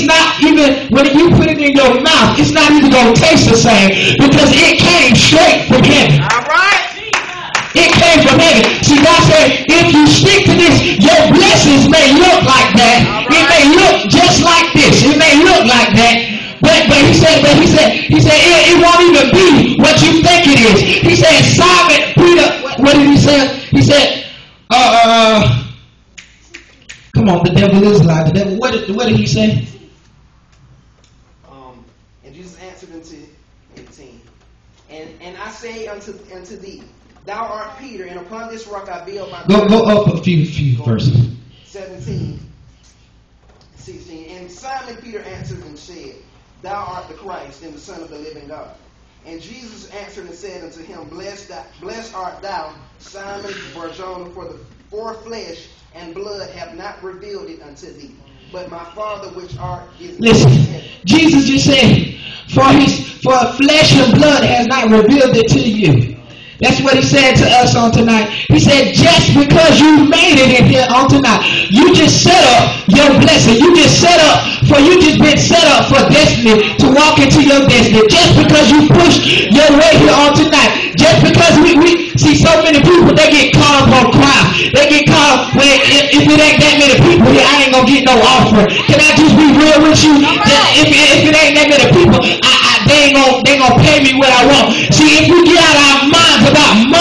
it's not even, when you put it in your mouth, it's not even going to taste the same because it came straight from heaven. All right. It came from heaven. See, God said, if you stick to this, your blessings may look like that. Right. It may look just like this. It may look like that. But he said, it won't even be what you think it is. He said, Simon Peter, what did he say? He said, come on, the devil is alive. The devil, what did he say? And Jesus answered unto 18, and I say unto thee, thou art Peter, and upon this rock I build my church. Go up a few verses. 17, 16. And Simon Peter answered and said, thou art the Christ, and the Son of the living God. And Jesus answered and said unto him, Blessed art thou, Simon Bar-Jonah, for flesh and blood have not revealed it unto thee, but my Father which art is in heaven. Jesus just said, for flesh and blood has not revealed it to you. That's what he said to us on tonight. He said, just because you made it in here on tonight, you just set up your blessing. You just been set up for destiny, to walk into your destiny. Just because you pushed your way here on tonight. Just because we see so many people, they get caught up on crowd. They get caught up when if it ain't that many people here, I ain't gonna get no offering. Can I just be real with you? If it ain't that many people, they ain't gonna pay me what I want. See, if we get out our minds about